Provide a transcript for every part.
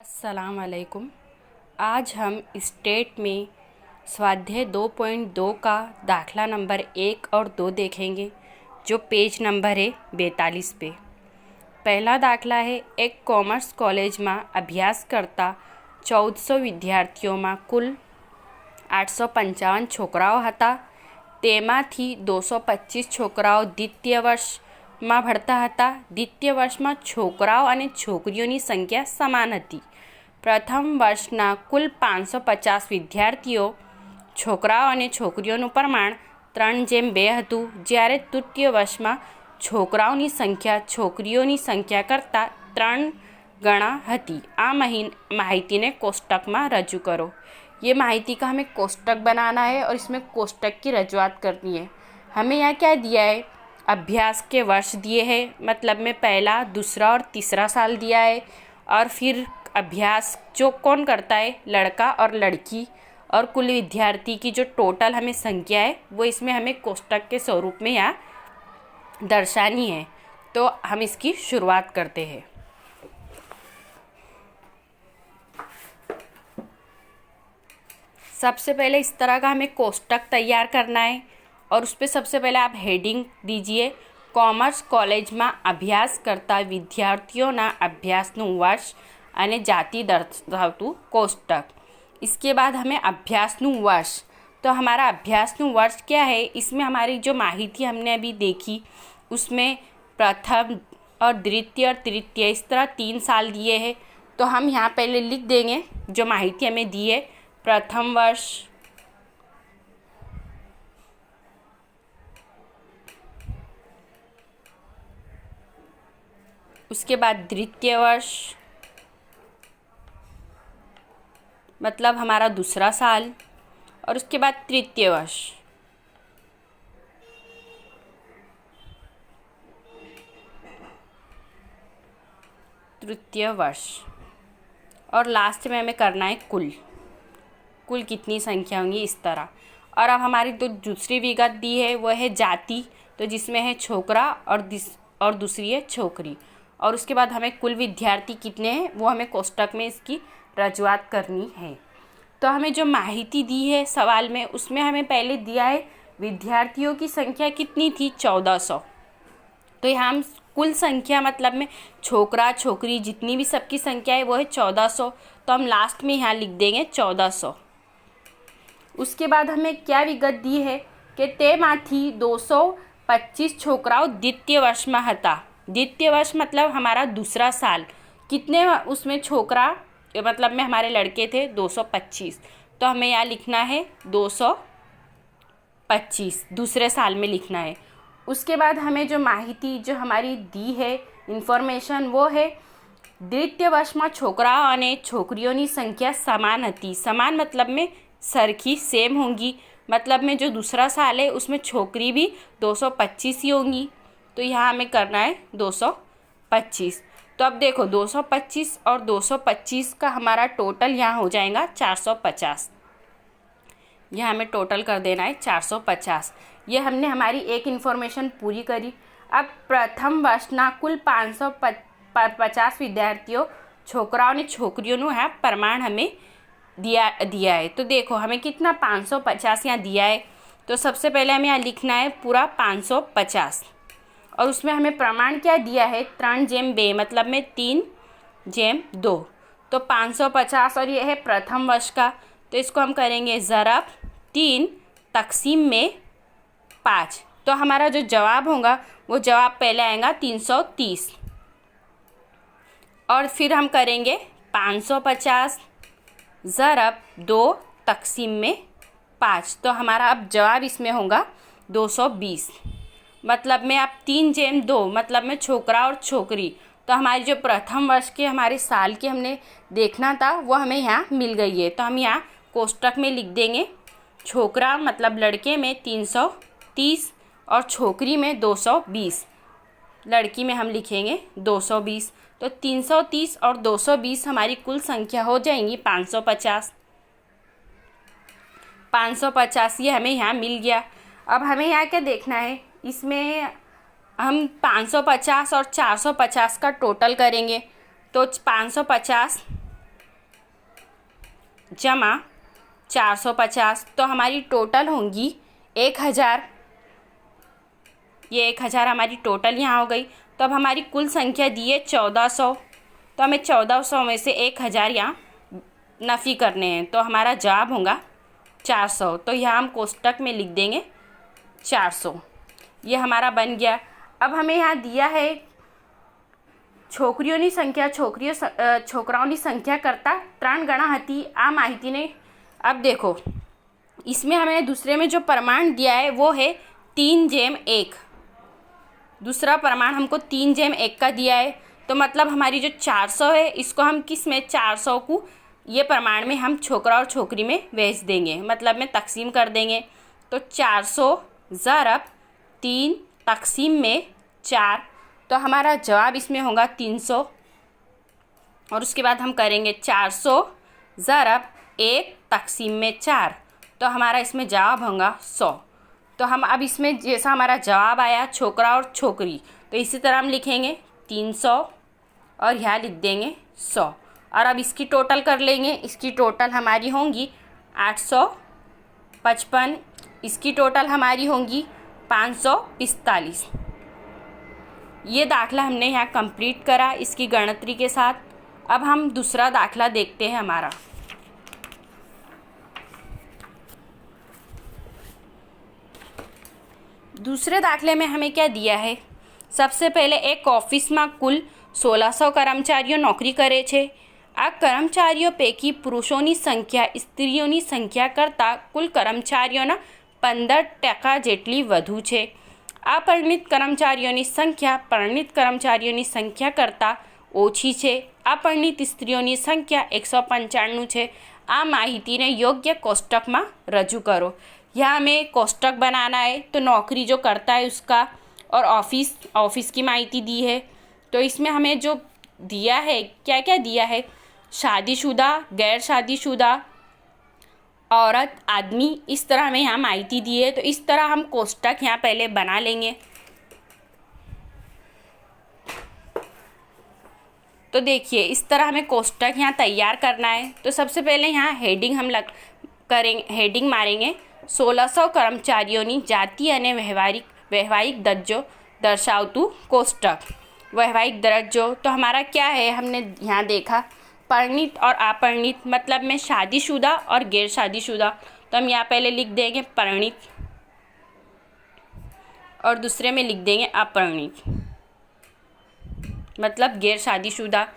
अस्सलाम वालेकुम। आज हम स्टेट में स्वाध्याय 2.2 का दाखला नंबर 1 और 2 देखेंगे, जो पेज नंबर है 42 पे। पहला दाखला है, एक कॉमर्स कॉलेज में अभ्यास करता 1400 विद्यार्थीओं में कुल 855 છોકરાઓ હતા। તેમાંથી 225 છોકરાઓ દ્વિતીય વર્ષમાં ભણતા હતા। દ્વિતીય વર્ષમાં છોકરાઓ અને છોકરીઓની સંખ્યા સમાન હતી। પ્રથમ વર્ષના કુલ 550 વિદ્યાર્થીઓ છોકરાઓ અને છોકરીઓનું પ્રમાણ 3:2 હતું, જ્યારે તૃતીય વર્ષમાં છોકરાઓની સંખ્યા છોકરીઓની સંખ્યા કરતાં 3 ગણા હતી। આ માહિતીને કોષ્ટકમાં રજૂ करो। ये माहिती का हमें कोष्टक बनाना है और इसमें कोष्टक की रजूआत करनी है। हमें यहाँ क्या दिया है, अभ्यास के वर्ष दिए हैं, मतलब में पहला, दूसरा और तीसरा साल दिया है। और फिर अभ्यास जो कौन करता है, लड़का और लड़की, और कुल विद्यार्थी की जो टोटल हमें संख्या है वो इसमें हमें कोष्टक के स्वरूप में यहाँ दर्शानी है। तो हम इसकी शुरुआत करते हैं। सबसे पहले इस तरह का हमें कोष्टक तैयार करना है और उस पर सबसे पहले आप हेडिंग दीजिए, कॉमर्स कॉलेज में अभ्यास करता विद्यार्थीओना अभ्यासનું वर्ष અને जाति दर्शावતું कोष्टक। इसके बाद हमें अभ्यासનું वर्ष, तो हमारा अभ्यासનું वर्ष क्या है, इसमें हमारी जो माहिती हमने अभी देखी उसमें प्रथम और द्वितीय और तृतीय इस तरह 3 साल दिए हैं। तो हम यहाँ पहले लिख देंगे जो माहिती हमें दी है, प्रथम वर्ष, उसके बाद द्वितीय वर्ष मतलब हमारा दूसरा साल, और उसके बाद तृतीय वर्ष, तृतीय वर्ष, और लास्ट में हमें करना है कुल कितनी संख्या होंगी इस तरह। और अब हमारी तो दूसरी विगत दी है वो है जाति, तो जिसमें है छोकरा और दूसरी है छोकरी। और उसके बाद हमें कुल विद्यार्थी कितने हैं वो हमें कोष्टक में इसकी रजूआत करनी है। तो हमें जो माहिती दी है सवाल में, उसमें हमें पहले दिया है विद्यार्थियों की संख्या कितनी थी, 1400। तो यहाँ हम कुल संख्या मतलब में छोकरा छोकरी जितनी भी सबकी संख्या है वो है 1400, तो हम लास्ट में यहाँ लिख देंगे 1400। उसके बाद हमें क्या विगत दी है कि તેમાંથી 225 છોકરાઓ द्वितीय वर्ष में હતા। द्वितीय वर्ष मतलब हमारा दूसरा साल। कितने उसमें छोकरा मतलब में हमारे लड़के थे 225, तो हमें यहाँ लिखना है 225 दूसरे साल में लिखना है। उसके बाद हमें जो माहिती जो हमारी दी है इन्फॉर्मेशन वो है, द्वितीय वर्ष में छोकराओं और छोकरीओनी संख्या समान हती। समान मतलब में सरखी सेम होंगी, मतलब में जो दूसरा साल है उसमें छोकरी भी 225 ही होंगी। तो यहाँ हमें करना है 225। तो अब देखो 225 और 225 का हमारा टोटल यहाँ हो जाएगा 450। यह हमें टोटल कर देना है 450। ये हमने हमारी एक इन्फॉर्मेशन पूरी करी। अब प्रथम वर्षना कुल 550 विद्यार्थियों छोकराओं ने छोकरीओं यहाँ प्रमाण हमें दिया है। तो देखो हमें कितना 550 यहाँ दिया है, तो सबसे पहले हमें यहाँ लिखना है पूरा 550, और उसमें हमें प्रमाण क्या दिया है, 3:2 मतलब में 3:2। तो 550 और ये है प्रथम वर्ष का, तो इसको हम करेंगे ज़रब 3 तक़सीम में 5। तो हमारा जो जवाब होगा वो जवाब पहले आएगा 330, और फिर हम करेंगे 550 ज़रब 2 तक़सीम में 5। तो हमारा अब जवाब इसमें होगा 220, मतलब में आप 3:2 मतलब में छोकरा और छोकरी। तो हमारी जो प्रथम वर्ष के हमारे साल के हमने देखना था वो हमें यहाँ मिल गई है। तो हम यहाँ कोष्टक में लिख देंगे छोकरा मतलब लड़के में 330 और छोकरी में 220, लड़की में हम लिखेंगे 220। तो 330 और 220 हमारी कुल संख्या हो जाएंगी 550। 550 ये हमें यहाँ मिल गया। अब हमें यहाँ क्या देखना है, इसमें हम 550 और 450 का टोटल करेंगे। तो 550 जमा 450, तो हमारी टोटल होंगी 1000। ये 1000 हमारी टोटल यहाँ हो गई। तो अब हमारी कुल संख्या दी है 1400, तो हमें 1400 में से 1000 यहाँ नफ़ी करने हैं, तो हमारा जवाब होगा 400। तो यहाँ हम कोष्टक में लिख देंगे 400। ये हमारा बन गया। अब हमें यहाँ दिया है છોકરીઓની સંખ્યા છોકરાઓની संख्या करता 3 गणा હતી। आ माहिती ने अब देखो इसमें हमें दूसरे में जो प्रमाण दिया है वो है 3/1। दूसरा प्रमाण हमको 3/1 का दिया है, तो मतलब हमारी जो 400 है इसको हम किस में 400 को ये प्रमाण में हम छोकरा और छोकरी में भेज देंगे, मतलब में तकसीम कर देंगे। तो 400 ज़रब 3 तकसीम में 4, तो हमारा जवाब इसमें होगा 300। और उसके बाद हम करेंगे 400 ज़रब 1 तकसीम में 4, तो हमारा इसमें जवाब होगा 100। तो हम अब इसमें जैसा हमारा जवाब आया छोकरा और छोकरी, तो इसी तरह हम लिखेंगे 300 और यहाँ लिख देंगे 100। और अब इसकी टोटल कर लेंगे। इसकी टोटल हमारी होंगी 855, इसकी टोटल हमारी होंगी 545। ये दाखला हमने यहाँ कंप्लीट करा इसकी गणतरी के साथ। अब हम दूसरा दाखला देखते हैं हमारा। दूसरे दाखले में हमें क्या दिया है, सबसे पहले एक ऑफिस में कुल 1600 कर्मचारीओ नौकरी करे छे। आ कर्मचारीओ पैकी पुरुषों संख्या स्त्रीओं संख्या करता कुल कर्मचारीओ 15% जेटली वधु छे। अपरिणित कर्मचारीओं संख्या परिणित कर्मचारीओं संख्या करता ओछी छे। अपरिणित स्त्रीओं संख्या 195 छे। आ माहिती ने योग्य कोष्टक में रजू करो। यहाँ हमें कोष्टक बनाना है, तो नौकरी जो करता है उसका और ऑफिस की माहिती दी है। तो इसमें हमें जो दिया है क्या क्या दिया है, शादीशुदा, गैर शादीशुदा, औरत, आदमी, इस तरह हमें यहाँ माहिती दी है। तो इस तरह हम कोष्टक यहाँ पहले बना लेंगे। तो देखिए इस तरह हमें कोष्टक यहाँ तैयार करना है। तो सबसे पहले यहाँ हेडिंग हम हेडिंग मारेंगे 1600 कर्मचारीओं जाति अने वैवाहिक दर्जो दर्शावतु कोष्टक। वैवाहिक दर्जो तो हमारा क्या है, हमने यहाँ देखा परिणित और अपरिणित, मतलब में शादीशुदा और गैर शादीशुदा। तो हम यहाँ पहले लिख देंगे परिणित और दूसरे में लिख देंगे अपरिणित, मतलब गैर शादीशुदा।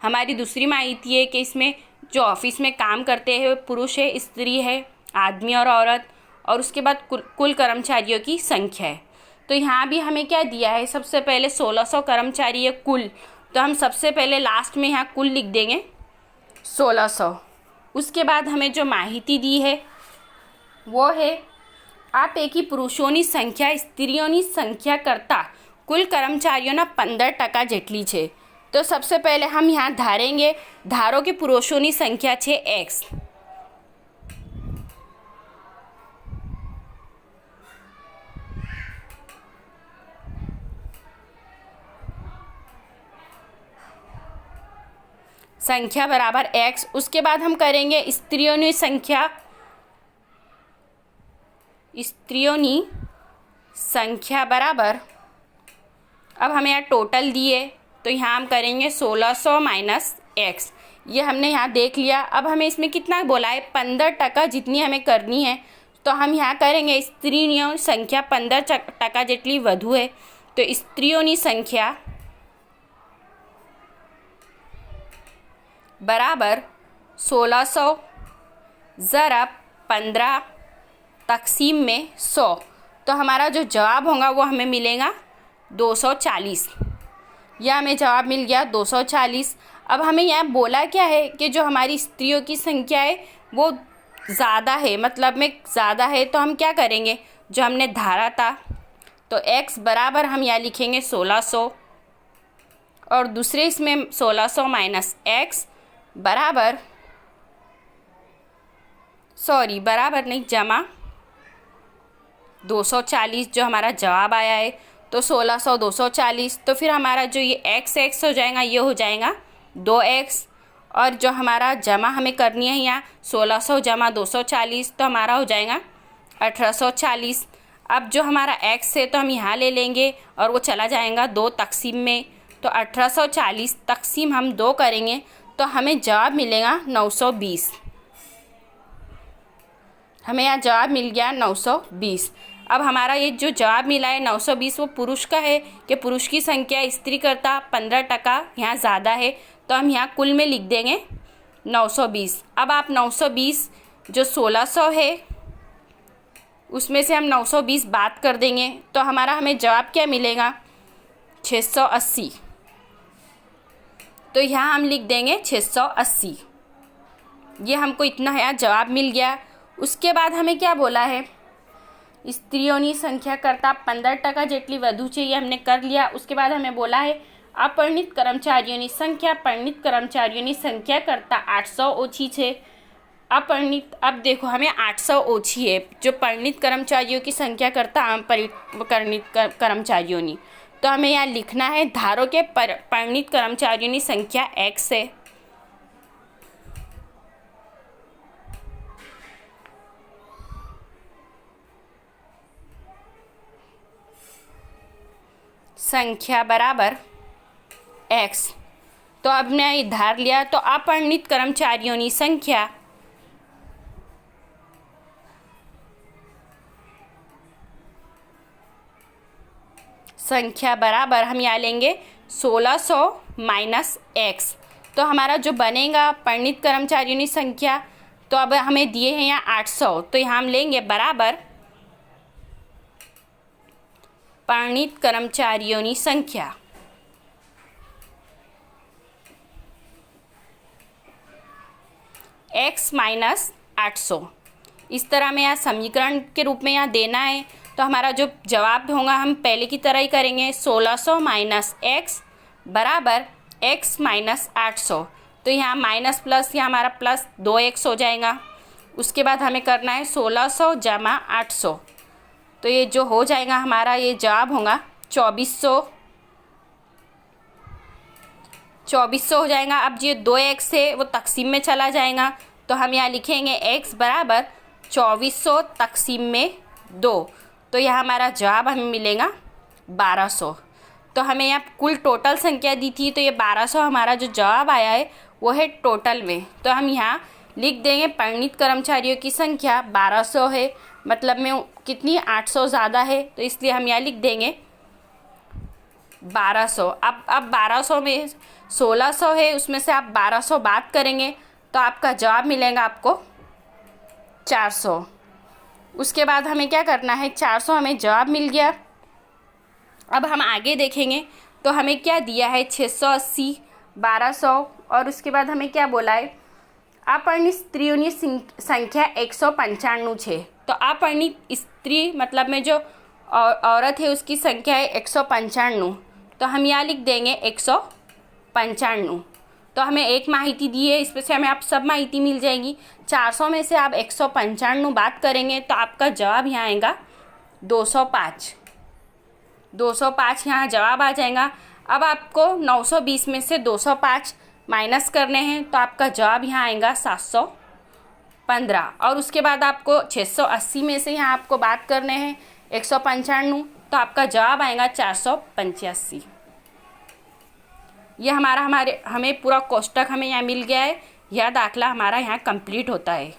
हमारी दूसरी माहिती है कि इसमें जो ऑफिस में काम करते हैं पुरुष है, स्त्री है, आदमी और औरत, और उसके बाद कुल कर्मचारियों की संख्या है। तो यहाँ भी हमें क्या दिया है, सबसे पहले 1600 कर्मचारी है कुल, तो हम सबसे पहले लास्ट में यहाँ कुल लिख देंगे 1600। उसके बाद हमें जो माहिती दी है वो है आप एक ही पुरुषों संख्या स्त्रीओं संख्या करता कुल कर्मचारीओं 15% जेटली है। तो सबसे पहले हम यहाँ धारेंगे, धारो कि पुरुषों संख्या है x, संख्या बराबर x। उसके बाद हम करेंगे स्त्रियों संख्या बराबर, अब हमें यहाँ टोटल दिए तो यहाँ हम करेंगे 1600 माइनस x। ये हमने यहाँ देख लिया। अब हमें इसमें कितना बोला है, 15% जितनी हमें करनी है। तो हम यहाँ करेंगे स्त्रियों संख्या 15% जेटली वधु है, तो स्त्रियों संख्या बराबर 1600 ज़रब 15 तकसीम में 100। तो हमारा जो जवाब होगा वो हमें मिलेगा 240। यह हमें जवाब मिल गया 240। अब हमें यहाँ बोला क्या है कि जो हमारी स्त्रियों की संख्या है वो ज़्यादा है, मतलब में ज़्यादा है। तो हम क्या करेंगे, जो हमने धारा था, तो x बराबर हम यहाँ लिखेंगे 1600 और दूसरे इसमें 1600 माइनस x बराबर बराबर नहीं जमा 240 जो हमारा जवाब आया है। तो 1600 240, तो फिर हमारा जो ये x हो जाएगा ये हो जाएगा 2x, और जो हमारा जमा हमें करनी है यहाँ 1600 जमा 240, तो हमारा हो जाएगा 1840। अब जो हमारा x है तो हम यहाँ ले लेंगे और वो चला जाएगा 2 तकसीम में, तो 1840 तकसीम हम 2 करेंगे तो हमें जवाब मिलेगा 920। हमें यहाँ जवाब मिल गया 920। अब हमारा ये जो जवाब मिला है 920 वो पुरुष का है कि पुरुष की संख्या स्त्री करता 15% यहाँ ज़्यादा है, तो हम यहाँ कुल में लिख देंगे 920। अब आप 920 जो 1600 है उसमें से हम 920 बात कर देंगे तो हमें जवाब क्या मिलेगा 680। तो यहाँ हम लिख देंगे 680। ये हमको इतना यहाँ जवाब मिल गया। उसके बाद हमें क्या बोला है, स्त्रियों संख्या करता 15% જેટલી વધુ છે, ये हमने कर लिया। उसके बाद हमें बोला है अपरिणित कर्मचारीओं संख्या परिणित कर्मचारीओं संख्या करता 800 ओછી છે। अपरिणित, अब देखो हमें 800 ओછી है जो परिणित कर्मचारियों की संख्या करता परिणित कर्मचारियों, तो हमें यहाँ लिखना है धारो के परिणित कर्मचारियों की संख्या x है। संख्या बराबर x, तो अब हमने ये धार लिया तो अपरिणित कर्मचारियों की संख्या बराबर हम यहाँ लेंगे 1600 माइनस x, तो हमारा जो बनेगा परिणित कर्मचारियों की संख्या, तो अब हमें दिए हैं यहाँ 800, तो यहाँ हम लेंगे बराबर परिणित कर्मचारियों की संख्या x माइनस 800। इस तरह में यहाँ समीकरण के रूप में यहाँ देना है, तो हमारा जो जवाब होगा हम पहले की तरह ही करेंगे 1600 माइनस x बराबर x माइनस 800। तो यहाँ माइनस प्लस यहाँ हमारा प्लस 2x हो जाएगा। उसके बाद हमें करना है 1600 जमा 800, तो ये जो हो जाएगा हमारा ये जवाब होगा 2400 हो जाएगा। अब ये 2x है वो तकसीम में चला जाएगा, तो हम यहाँ लिखेंगे x बराबर 2400 तकसीम में 2, तो यह हमारा जवाब हमें मिलेगा 1200। तो हमें यहाँ कुल टोटल संख्या दी थी, तो ये 1200 हमारा जो जवाब आया है वो है टोटल में। तो हम यहाँ लिख देंगे परिणित कर्मचारियों की संख्या 1200 है, मतलब में कितनी 800 ज़्यादा है, तो इसलिए हम यहाँ लिख देंगे 1200। अब 1200 में 1600 है, उसमें से आप 1200 बात करेंगे तो आपका जवाब मिलेगा आपको 400। उसके बाद हमें क्या करना है, 400 हमें जवाब मिल गया। अब हम आगे देखेंगे तो हमें क्या दिया है 680, 1200, और उसके बाद हमें क्या बोला है अपरिणित स्त्रियों की संख्या 195 है। तो अपरिणित स्त्री मतलब में जो औरत है उसकी संख्या है 195, तो हम यहाँ लिख देंगे 195। तो हमें एक माहिती दी है, इस पर से हमें आप सब माहिती मिल जाएगी। 400 में से आप 195 बात करेंगे तो आपका जवाब यहाँ आएगा 205। 205 यहाँ जवाब आ जाएगा। अब आपको 920 में से 205 माइनस करने हैं, तो आपका जवाब यहाँ आएगा 715। और उसके बाद आपको 680 में से यहाँ आपको बात करने हैं 195, तो आपका जवाब आएगा 485। यह हमें पूरा कोष्टक हमें यहाँ मिल गया है। यह दाखला हमारा यहाँ कंप्लीट होता है।